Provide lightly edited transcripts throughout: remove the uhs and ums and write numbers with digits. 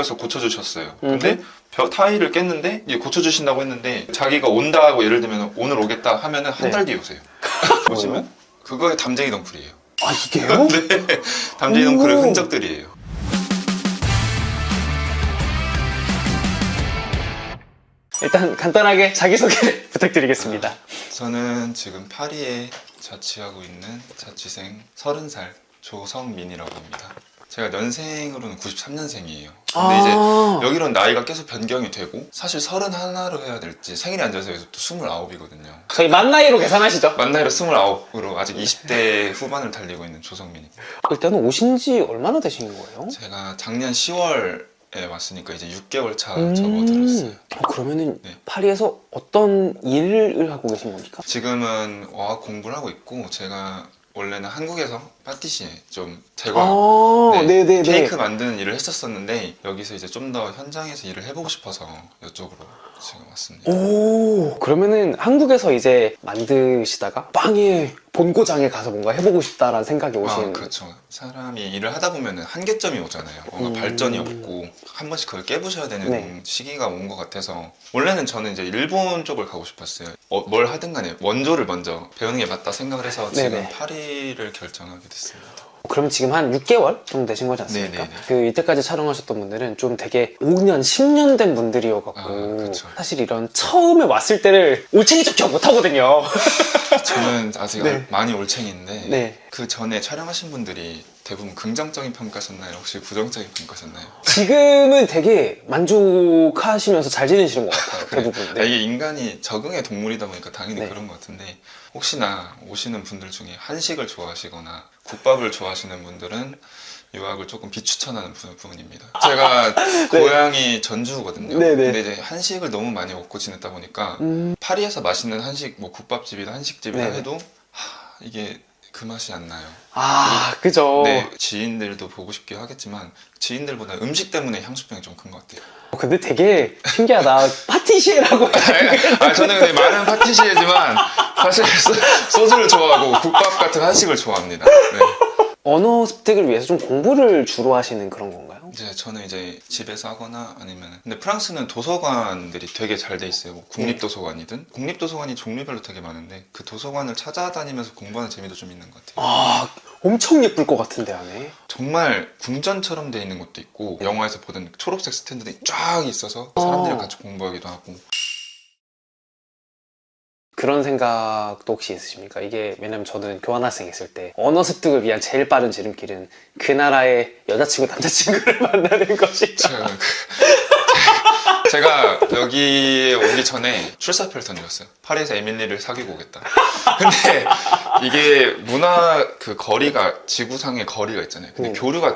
에서 고쳐주셨어요. 근데 타일을 깼는데 이제 고쳐주신다고 했는데 자기가 온다 하고 예를 들면 오늘 오겠다 하면은 한 달 뒤에 오세요. 보시면 그거에 담쟁이 덩쿨이에요. 아 이게요? 네, 담쟁이 덩쿨의 흔적들이에요. 일단 간단하게 자기소개 부탁드리겠습니다. 저는 지금 파리에 자취하고 있는 자취생 30살 조성민이라고 합니다. 제가 연생으로는 93년생이에요. 근데 이제 여기로는 나이가 계속 변경이 되고 사실 31로 해야 될지 생일이 안 져서 또 29이거든요. 저희 만 나이로 계산하시죠? 만 나이로 29으로 아직 20대 후반을 달리고 있는 조성민입니다. 일단은 오신 지 얼마나 되신 거예요? 제가 작년 10월에 왔으니까 이제 6개월 차 접어들었어요. 그러면은 네. 파리에서 어떤 일을 하고 계신 겁니까? 지금은 어학 공부를 하고 있고 제가 원래는 한국에서 파티시에 좀 제과 네네네. 케이크 만드는 일을 했었었는데 여기서 이제 좀 더 현장에서 일을 해보고 싶어서 이쪽으로 지금 왔습니다. 오, 그러면은 한국에서 이제 만드시다가 빵의 본고장에 가서 뭔가 해보고 싶다라는 생각이 오신. 그렇죠. 사람이 일을 하다 보면은 한계점이 오잖아요. 뭔가 발전이 없고 한 번씩 그걸 깨부셔야 되는 네. 시기가 온 것 같아서 원래는 저는 이제 일본 쪽을 가고 싶었어요. 뭘 하든 간에 원조를 먼저 배우는 게 맞다 생각을 해서 지금 네네. 파리를 결정하게 됐습니다. 그럼 지금 한 6개월 정도 되신 거지 않습니까? 네네네. 그 이때까지 촬영하셨던 분들은 좀 되게 5년, 10년 된 분들이어갖고 그쵸. 사실 이런 처음에 왔을 때를 올챙이적 기억 못 하거든요. 저는 아직 네. 많이 올챙인데 네. 그 전에 촬영하신 분들이 대부분 긍정적인 평가셨나요? 혹시 부정적인 평가셨나요? 지금은 되게 만족하시면서 잘 지내시는 것 같아요. 대부분. 네. 이게 인간이 적응의 동물이다 보니까 당연히 네. 그런 것 같은데 혹시나 오시는 분들 중에 한식을 좋아하시거나 국밥을 좋아하시는 분들은 유학을 조금 비추천하는 부분입니다. 제가 고향이 전주거든요. 네네. 근데 이제 한식을 너무 많이 먹고 지냈다 보니까 파리에서 맛있는 한식, 뭐 국밥집이나 한식집이나 네네. 해도 이게 그 맛이 안 나요. 아, 그죠. 네, 지인들도 보고 싶게 하겠지만 지인들보다 음식 때문에 향수병이 좀 큰 것 같아요. 근데 되게 신기하다. 파티시에라고. 저는 근데 말은 파티시에지만 사실 소주를 좋아하고 국밥 같은 한식을 좋아합니다. 네. 언어 습득을 위해서 좀 공부를 주로 하시는 그런 건가요? 이제 저는 이제 집에서 하거나 아니면 근데 프랑스는 도서관들이 되게 잘 돼 있어요. 뭐 국립도서관이든 국립도서관이 종류별로 되게 많은데 그 도서관을 찾아다니면서 공부하는 재미도 좀 있는 것 같아요. 아, 엄청 예쁠 것 같은데 안에. 정말 궁전처럼 돼 있는 것도 있고 영화에서 보던 초록색 스탠드들이 쫙 있어서 사람들이랑 같이 공부하기도 하고. 그런 생각도 혹시 있으십니까? 이게 왜냐면 저는 교환학생 있을 때 언어 습득을 위한 제일 빠른 지름길은 그 나라의 여자친구 남자친구를 만나는 것이다. 제가 여기에 오기 전에 출사표를 던졌어요. 파리에서 에밀리를 사귀고 오겠다. 근데 이게 문화 그 거리가 지구상의 거리가 있잖아요. 근데 교류가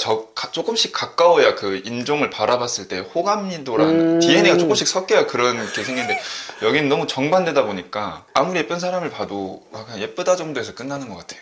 조금씩 가까워야 그 인종을 바라봤을 때 호감도라는 DNA가 조금씩 섞여야 그런 게 생기는데 여기는 너무 정반대다 보니까 아무리 예쁜 사람을 봐도 그냥 예쁘다 정도에서 끝나는 것 같아요.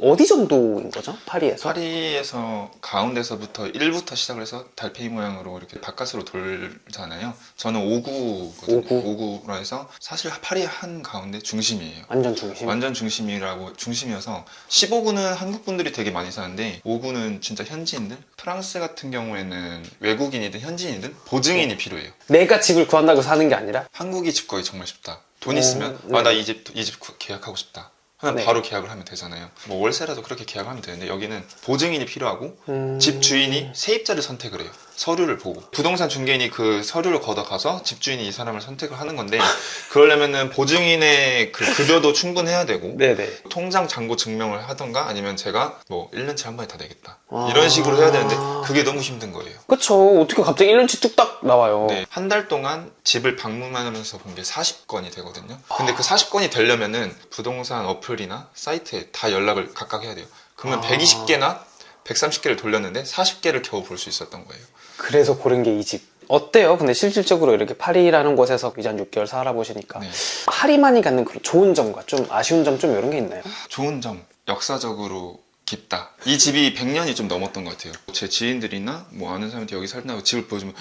어디 정도인 거죠? 파리에서? 파리에서 가운데서부터 1부터 시작을 해서 달팽이 모양으로 이렇게 바깥으로 돌잖아요. 저는 5구거든요. 5구로 해서 사실 파리 한 가운데 중심이에요. 완전 중심? 완전 중심이어서 15구는 한국 분들이 되게 많이 사는데 5구는 진짜 현지인들. 프랑스 같은 경우에는 외국인이든 현지인이든 보증인이 필요해요. 내가 집을 구한다고 사는 게 아니라? 한국이 집 구하기 정말 쉽다. 돈 있으면 네. 나 이 집 계약하고 싶다. 하면 네. 바로 계약을 하면 되잖아요. 뭐 월세라도 그렇게 계약을 하면 되는데 여기는 보증인이 필요하고 집 주인이 세입자를 선택을 해요. 서류를 보고 부동산 중개인이 그 서류를 걷어가서 집 주인이 이 사람을 선택을 하는 건데 그러려면은 보증인의 그 급여도 충분해야 되고 네네. 통장 잔고 증명을 하던가 아니면 제가 뭐 1년치 한 번에 다 내겠다 이런 식으로 해야 되는데 그게 너무 힘든 거예요. 그쵸. 어떻게 갑자기 1년치 뚝딱 나와요. 네, 한 달 동안 집을 방문하면서 본 게 40건이 되거든요. 근데 그 40건이 되려면은 부동산 어플이나 사이트에 다 연락을 각각 해야 돼요. 그러면 120개나 130개를 돌렸는데 40개를 겨우 볼 수 있었던 거예요. 그래서 고른 게 이 집. 어때요? 근데 실질적으로 이렇게 파리라는 곳에서 이제 한 6개월 살아보시니까 네. 파리만이 갖는 그런 좋은 점과 좀 아쉬운 점 좀 이런 게 있나요? 좋은 점, 역사적으로 깊다. 이 집이 100년이 좀 넘었던 것 같아요. 제 지인들이나 뭐 아는 사람한테 여기 살다가 집을 보여주면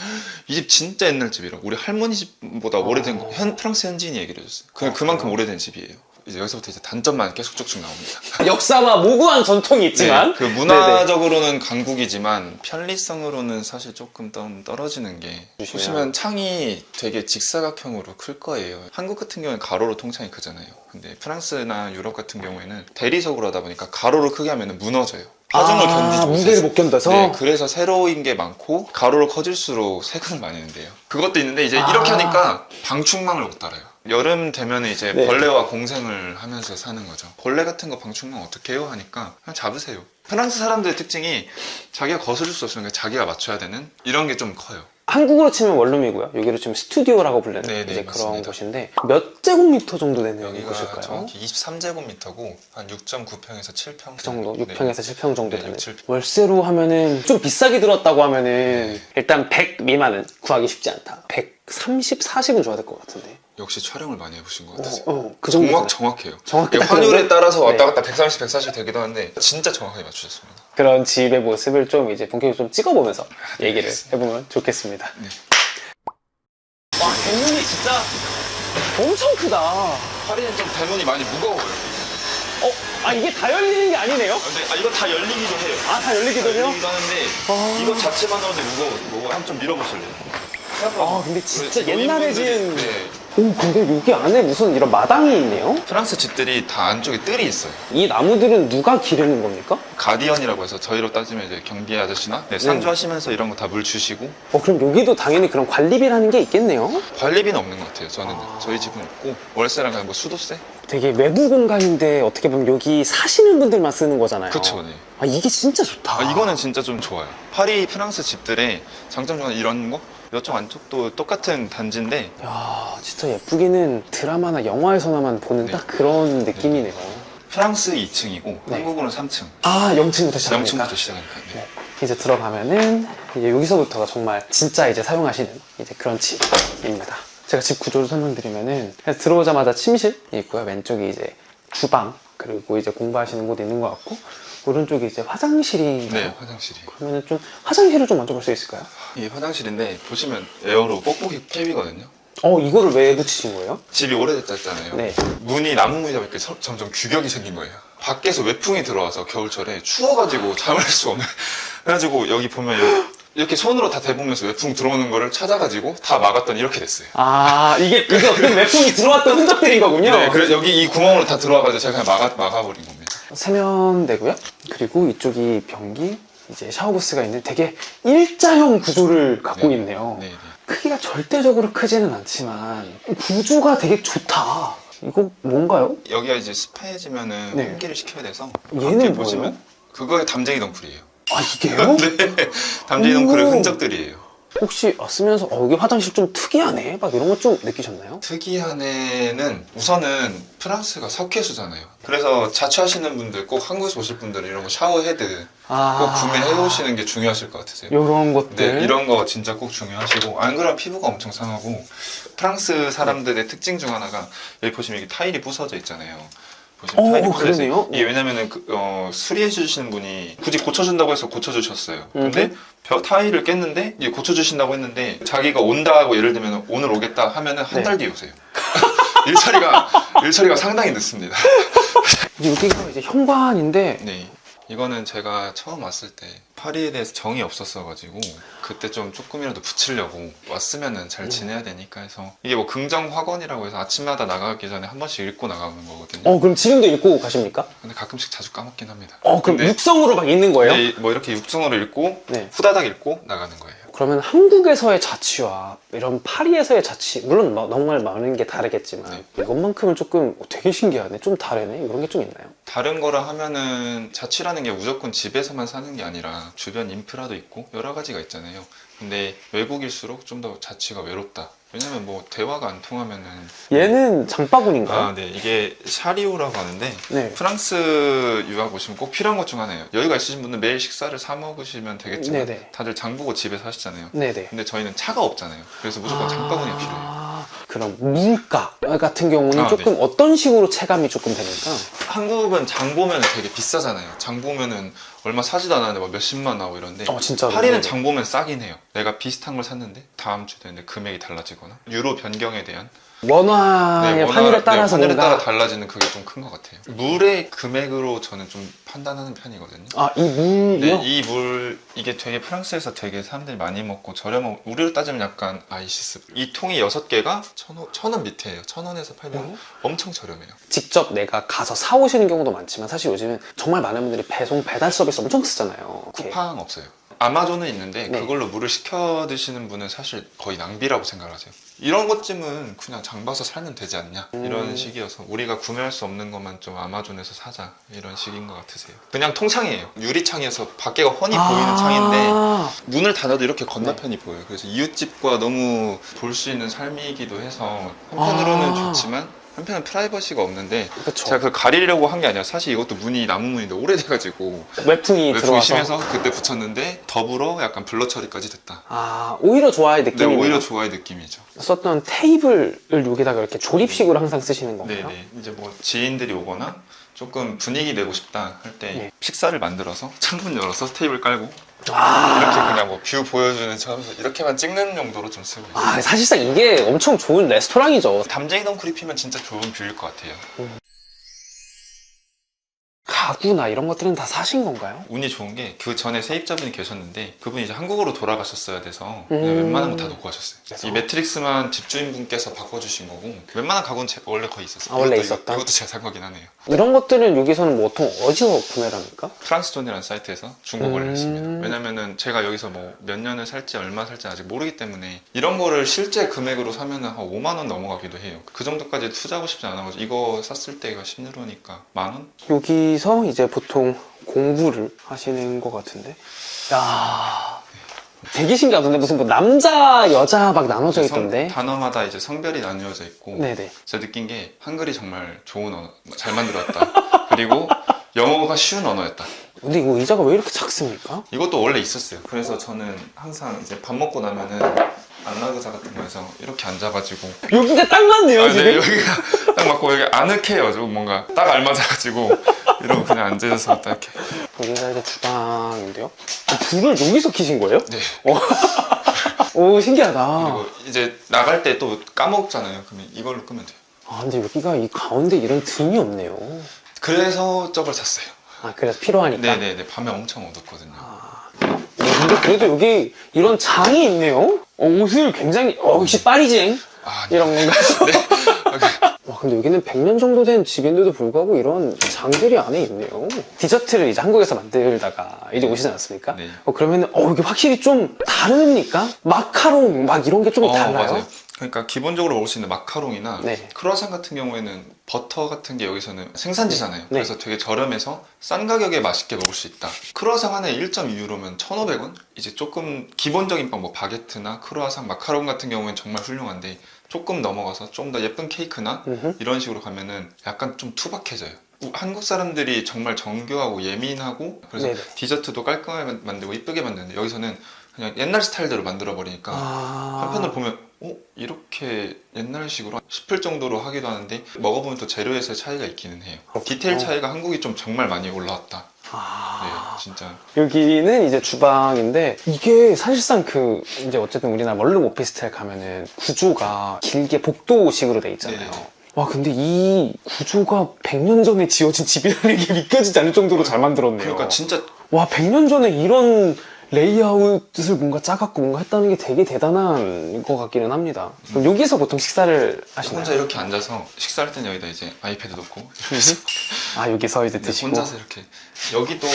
이 집 진짜 옛날 집이라고. 우리 할머니 집보다 오래된 거. 프랑스 현지인이 얘기를 해줬어요. 그만큼 오래된 집이에요. 이제 여기서부터 이제 단점만 계속 쭉쭉 나옵니다. 역사와 모구한 전통이 있지만 네, 그 문화적으로는 강국이지만 편리성으로는 사실 조금 떨어지는 게 보시면 창이 되게 직사각형으로 클 거예요. 한국 같은 경우는 가로로 통창이 크잖아요. 근데 프랑스나 유럽 같은 경우에는 대리석으로 하다 보니까 가로로 크게 하면 무너져요. 파중을 견디지 무게를 못 견뎌서. 네, 그래서 세로인 게 많고 가로로 커질수록 세금을 많이 낸대요. 그것도 있는데 이제 이렇게 하니까 방충망을 못 달아요. 여름 되면 이제 네. 벌레와 공생을 하면서 사는 거죠. 벌레 같은 거 방충망 어떻게 해요? 하니까 그냥 잡으세요. 프랑스 사람들의 특징이 자기가 거스를 수 없으니까 자기가 맞춰야 되는 이런 게 좀 커요. 한국으로 치면 원룸이고요. 여기로 치면 스튜디오라고 불리는 네네, 이제 그런 맞습니다. 곳인데 몇 제곱미터 정도 되는 여기가 곳일까요? 정확히 23제곱미터고 한 6.9평에서 7평 그 정도, 네. 6평에서 7평 정도 네, 되는 6, 7평. 월세로 하면은 좀 비싸게 들었다고 하면은 일단 100 미만은 구하기 쉽지 않다. 130, 40은 줘야 될 것 같은데. 역시 촬영을 많이 해보신 것 같아요. 그 정도. 정확해요. 정확히 이게 딱 환율에 그런데? 따라서 왔다 네. 갔다 130, 140 되기도 하는데 진짜 정확하게 맞추셨습니다. 그런 집의 모습을 좀 이제 본격적으로 좀 찍어보면서 얘기를 해보면 좋겠습니다. 네. 와, 대문이 진짜 엄청 크다. 파리는 좀 대문이 많이 무거워요. 이게 다 열리는 게 아니네요? 근데 이거 다 열리기도 해요. 다 열리기도 해요? 열리기도 하는데 이거 자체만으로도 무거워. 한번 좀 밀어보실래요? 근데 진짜 그 옛날에 노인분들이- 지은. 네. 근데 여기 안에 무슨 이런 마당이 있네요? 프랑스 집들이 다 안쪽에 뜰이 있어요. 이 나무들은 누가 기르는 겁니까? 가디언이라고 해서 저희로 따지면 이제 경비 아저씨나 상주하시면서 이런 거 다 물 주시고 그럼 여기도 당연히 그런 관리비라는 게 있겠네요? 관리비는 없는 것 같아요. 저는 저희 집은 없고 월세랑 그냥 뭐 수도세? 되게 외부 공간인데 어떻게 보면 여기 사시는 분들만 쓰는 거잖아요. 그쵸, 네. 이게 진짜 좋다. 이거는 진짜 좀 좋아요. 파리 프랑스 집들의 장점 중에 이런 거? 이쪽 안쪽도 똑같은 단지인데 야, 진짜 예쁘기는 드라마나 영화에서나만 보는 네. 딱 그런 느낌이네요. 프랑스 2층이고 네. 한국으로는 3층. 0층부터 시작하니까. 0층부터 시작하니까. 네. 이제 들어가면은 이제 여기서부터가 정말 진짜 이제 사용하시는 이제 그런 집입니다. 제가 집 구조를 설명드리면은 들어오자마자 침실이 있고요. 왼쪽이 이제 주방, 그리고 이제 공부하시는 곳 있는 것 같고, 오른쪽이 이제 화장실이. 네, 화장실이. 그러면은 좀 화장실을 좀 만져볼 수 있을까요? 이 화장실인데 보시면 에어로 뽁뽁이 캡이거든요. 이거를 왜 붙이신 거예요? 집이 오래됐잖아요. 네. 문이 나무 문이다 보니까 점점 규격이 생긴 거예요. 밖에서 외풍이 들어와서 겨울철에 추워가지고 잠을 수 없는. 그래가지고 여기 보면 이렇게 손으로 다 대보면서 외풍 들어오는 거를 찾아가지고 다 막았더니 이렇게 됐어요. 이게 그럼 외풍이 들어왔던 흔적들인 거군요. 네, 그래서 여기 이 구멍으로 다 들어와가지고 제가 그냥 막아버린 겁니다. 세면대고요. 그리고 이쪽이 변기, 이제 샤워부스가 있는 되게 일자형 구조를 갖고 네. 있네요. 네, 네. 크기가 절대적으로 크지는 않지만 구조가 되게 좋다. 이거 뭔가요? 여기가 이제 습해지면은 네. 환기를 시켜야 돼서 얘는 밖에 뭐예요? 그거에 담쟁이 덩쿨이에요. 이게요? 네, 담쟁이 덩쿨의 오. 흔적들이에요. 혹시 쓰면서 여기 화장실 좀 특이하네? 막 이런 거 좀 느끼셨나요? 특이한 애는 우선은 프랑스가 석회수잖아요. 그래서 자취하시는 분들 꼭 한국에서 오실 분들은 이런 거 샤워 헤드 꼭 구매해 오시는 게 중요하실 것 같으세요. 이런 것들. 네, 이런 거 진짜 꼭 중요하시고 안 그러면 피부가 엄청 상하고 프랑스 사람들의 특징 중 하나가 여기 보시면 이게 타일이 부서져 있잖아요. 보시면 타일이 부서져 있어요. 그러네요. 이게 왜냐면은 수리해 주시는 분이 굳이 고쳐준다고 해서 고쳐주셨어요. 근데 타일을 깼는데 이게 고쳐주신다고 했는데 자기가 온다고 예를 들면 오늘 오겠다 하면은 한 달 뒤에 오세요. 일처리가 상당히 늦습니다. 여기가 이제 현관인데 네. 이거는 제가 처음 왔을 때 파리에 대해서 정이 없었어가지고 그때 좀 조금이라도 붙이려고 왔으면은 잘 지내야 되니까 해서 이게 뭐 긍정 학원이라고 해서 아침마다 나가기 전에 한 번씩 읽고 나가는 거거든요. 그럼 지금도 읽고 가십니까? 근데 가끔씩 자주 까먹긴 합니다. 그럼 근데 육성으로 막 읽는 거예요? 네, 뭐 이렇게 육성으로 읽고 네. 후다닥 읽고 나가는 거예요. 그러면 한국에서의 자취와 이런 파리에서의 자취, 물론 정말 많은 게 다르겠지만 네. 이것만큼은 조금 되게 신기하네, 좀 다르네, 이런 게 좀 있나요? 다른 거라 하면은 자취라는 게 무조건 집에서만 사는 게 아니라 주변 인프라도 있고 여러 가지가 있잖아요. 근데 외국일수록 좀 더 자취가 외롭다. 왜냐면 뭐 대화가 안 통하면은 얘는 장바구니인가요? 네, 이게 샤리오라고 하는데 네. 프랑스 유학 오시면 꼭 필요한 것 중 하나예요. 여유가 있으신 분은 매일 식사를 사 먹으시면 되겠지만 네네. 다들 장 보고 집에서 하시잖아요. 네네. 근데 저희는 차가 없잖아요. 그래서 무조건 장바구니가 필요해요. 그럼 물가 같은 경우는 아, 조금 어떤 식으로 체감이 조금 됩니까? 한국은 장 보면 되게 비싸잖아요. 장 보면은 얼마 사지도 않았는데 막 몇십만 나오고 이런데 진짜로? 파리는 네네. 장 보면 싸긴 해요. 내가 비슷한 걸 샀는데 다음 주 되는데 금액이 달라지거나 유로 변경에 대한 원화의 환율에 따라서 환율에 뭔가 따라 달라지는 그게 좀 큰 것 같아요. 물의 금액으로 저는 좀 판단하는 편이거든요. 이 물이요? 네, 이 물 이게 되게 프랑스에서 되게 사람들이 많이 먹고 저렴하고 우리로 따지면 약간 아이시스. 이 통이 6개가 1,000원 밑에예요. 1,000원에서 팔면 엄청 저렴해요. 직접 내가 가서 사오시는 경우도 많지만 사실 요즘은 정말 많은 분들이 배달 서비스 엄청 쓰잖아요. 쿠팡 없어요. 아마존은 있는데 네. 그걸로 물을 시켜 드시는 분은 사실 거의 낭비라고 생각하세요. 이런 것쯤은 그냥 장 봐서 살면 되지 않냐 이런 식이어서 우리가 구매할 수 없는 것만 좀 아마존에서 사자 이런 식인 것 같으세요. 그냥 통창이에요. 유리창에서 밖에가 훤히 보이는 창인데 문을 닫아도 이렇게 건너편이 보여요. 그래서 이웃집과 너무 볼 수 있는 삶이기도 해서 한편으로는 좋지만 한편은 프라이버시가 없는데 그쵸. 제가 그걸 가리려고 한 게 아니라 사실 이것도 문이 나무 문인데 오래돼가지고 외풍이 들어와서 심해서 그때 붙였는데 더불어 약간 블러 처리까지 됐다. 오히려 좋아의 네, 느낌이네요. 오히려 좋아의 느낌이죠. 썼던 테이블을 여기다가 이렇게 조립식으로 항상 쓰시는 건가요? 네네. 이제 뭐 지인들이 오거나 조금 분위기 내고 싶다 할 때 네. 식사를 만들어서 창문 열어서 테이블 깔고 이렇게 그냥 뭐 뷰 보여주는 차원에서 이렇게만 찍는 용도로 좀 쓰고 있어요. 사실상 이게 엄청 좋은 레스토랑이죠. 담쟁이 덩크리 피면 진짜 좋은 뷰일 것 같아요. 가구나 이런 것들은 다 사신 건가요? 운이 좋은 게 그 전에 세입자분이 계셨는데 그분이 이제 한국으로 돌아가셨어야 돼서 그냥 웬만한 거 다 놓고 가셨어요. 그래서? 이 매트릭스만 집주인분께서 바꿔주신 거고 웬만한 가구는 원래 거의 있었어요. 원래 이것도, 있었다? 이것도 제가 산 거긴 하네요. 이런 것들은 여기서는 뭐 보통 어디서 구매를 합니까? 프랑스존이라는 사이트에서 중고거래를 했습니다. 왜냐면은 제가 여기서 뭐 몇 년을 살지 얼마 살지 아직 모르기 때문에 이런 거를 실제 금액으로 사면은 한 5만 원 넘어가기도 해요. 그 정도까지 투자하고 싶지 않아가지고 이거 샀을 때가 10유로니까 만 원? 여기서 이제 보통 공부를 하시는 것 같은데 야 되게 신기하던데 무슨 뭐 남자 여자 막 나눠져 있던데 단어마다 이제 성별이 나뉘어져 있고 네네 제가 느낀 게 한글이 정말 좋은 언어 잘 만들었다. 그리고 영어가 쉬운 언어였다. 근데 이거 의자가 왜 이렇게 작습니까? 이것도 원래 있었어요. 그래서 저는 항상 이제 밥 먹고 나면은 안락의자 같은 거에서 이렇게 앉아가지고 여기가 딱 맞네요 네, 지금 여기가 딱 맞고 여기 아늑해요. 좀 뭔가 딱 알맞아가지고 이러고 그냥 앉아서 딱 이렇게. 여기가 이제 주방인데요 불을 여기서 켜신 거예요? 네. 오 신기하다 그리고 이제 나갈 때 또 까먹잖아요. 그러면 이걸로 끄면 돼요. 근데 여기가 이 가운데 이런 등이 없네요 그래서 저걸 샀어요. 그래서 필요하니까 네네네. 밤에 엄청 어둡거든요. 근데 그래도 여기 이런 장이 있네요 옷을 굉장히 역시 파리쟁 네. 이런 건가? 와, 근데 여기는 100년 정도 된 집인데도 불구하고 이런 장들이 안에 있네요. 디저트를 이제 한국에서 만들다가 이제 오시지 않았습니까? 네. 그러면은, 이게 확실히 좀 다릅니까? 마카롱, 막 이런 게 좀 달라요? 맞아요. 그러니까 기본적으로 먹을 수 있는 마카롱이나 네. 크루아상 같은 경우에는 버터 같은 게 여기서는 생산지잖아요. 네. 그래서 되게 저렴해서 싼 가격에 맛있게 먹을 수 있다. 크루아상 하나에 1.2유로면 1,500원? 이제 조금 기본적인 빵, 뭐 바게트나 크루아상, 마카롱 같은 경우에는 정말 훌륭한데 조금 넘어가서 좀 더 예쁜 케이크나 이런 식으로 가면은 약간 좀 투박해져요. 한국 사람들이 정말 정교하고 예민하고 그래서 네네. 디저트도 깔끔하게 만들고 이쁘게 만드는데 여기서는 그냥 옛날 스타일대로 만들어 버리니까 한편으로 보면 이렇게 옛날식으로 싶을 정도로 하기도 하는데 먹어보면 또 재료에서의 차이가 있기는 해요. 디테일 차이가 한국이 좀 정말 많이 올라왔다. 네, 진짜. 여기는 이제 주방인데 이게 사실상 이제 어쨌든 우리나라 원룸 오피스텔 가면은 구조가 길게 복도식으로 돼 있잖아요. 네네. 와 근데 이 구조가 100년 전에 지어진 집이라는 게 믿겨지지 않을 정도로 잘 만들었네요. 그러니까 진짜 와 100년 전에 이런 레이아웃을 뭔가 짜갖고 뭔가 했다는 게 되게 대단한 것 같기는 합니다. 그럼 여기서 보통 식사를 하시나요? 혼자 이렇게 앉아서 식사할 땐 여기다 이제 아이패드 놓고 여기서 이제 드시고 혼자서 이렇게 여기도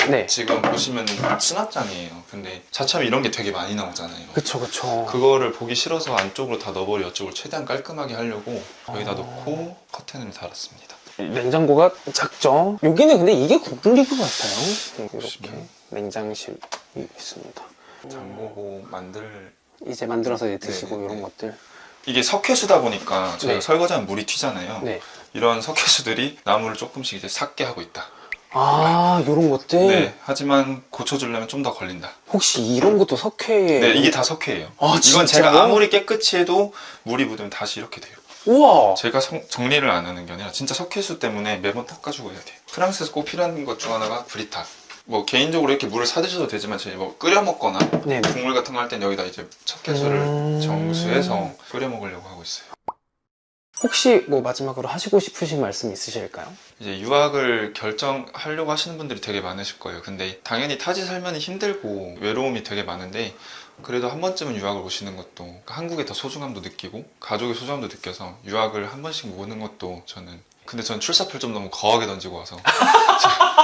네. 지금 보시면 수납장이에요. 근데 자차면 이런 게 되게 많이 나오잖아요. 그쵸 그거를 보기 싫어서 안쪽으로 다 넣어버려 이쪽을 최대한 깔끔하게 하려고 여기다 놓고 커튼을 달았습니다. 냉장고가 작죠? 여기는 근데 이게 구글린 것 같아요. 이렇게 보시면. 냉장실이 있습니다. 잠그고 만들 이제 만들어서 이제 드시고 네네네. 이런 것들. 이게 석회수다 보니까 저희가 네. 설거지하면 물이 튀잖아요. 네. 이런 석회수들이 나무를 조금씩 이제 삭게 하고 있다. 이런 것들? 네. 하지만 고쳐주려면 좀 더 걸린다. 혹시 이런 것도 석회에. 네, 이게 다 석회예요. 아, 이건 진짜요? 제가 아무리 깨끗이 해도 물이 묻으면 다시 이렇게 돼요. 우와! 제가 정리를 안 하는 게 아니라 진짜 석회수 때문에 매번 닦아주고 해야 돼요. 프랑스에서 꼭 필요한 것 중 하나가 브리탁. 뭐 개인적으로 이렇게 물을 사드셔도 되지만 저희 뭐 끓여 먹거나 네네. 국물 같은 거 할 땐 여기다 이제 석회수를 정수해서 끓여 먹으려고 하고 있어요. 혹시 뭐 마지막으로 하시고 싶으신 말씀 있으실까요? 이제 유학을 결정하려고 하시는 분들이 되게 많으실 거예요. 근데 당연히 타지 살면이 힘들고 외로움이 되게 많은데 그래도 한 번쯤은 유학을 오시는 것도 한국의 더 소중함도 느끼고 가족의 소중함도 느껴서 유학을 한 번씩 오는 것도 근데 전 출사표를 좀 너무 거하게 던지고 와서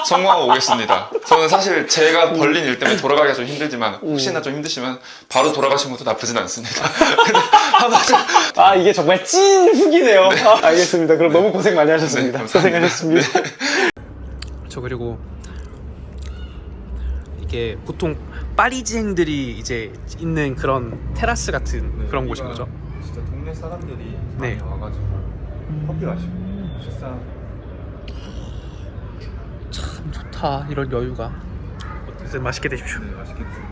성공하고 오겠습니다. 저는 사실 제가 벌린 일 때문에 돌아가기가 좀 힘들지만 혹시나 좀 힘드시면 바로 돌아가시는 것도 나쁘진 않습니다. 근데 아, 이게 정말 찐 후기네요. 아, 알겠습니다. 그럼 너무 고생 많이 하셨습니다. 네, 감사합니다. 고생하셨습니다. 저 그리고 이게 보통 파리지앵들이 이제 있는 그런 테라스 같은 그런 곳인 거죠? 진짜 동네 사람들이 네. 많이 와가지고 커피 마시고 식사 참 좋다, 이런 여유가. 어쨌든 맛있게 드십시오. 맛있게 드세요.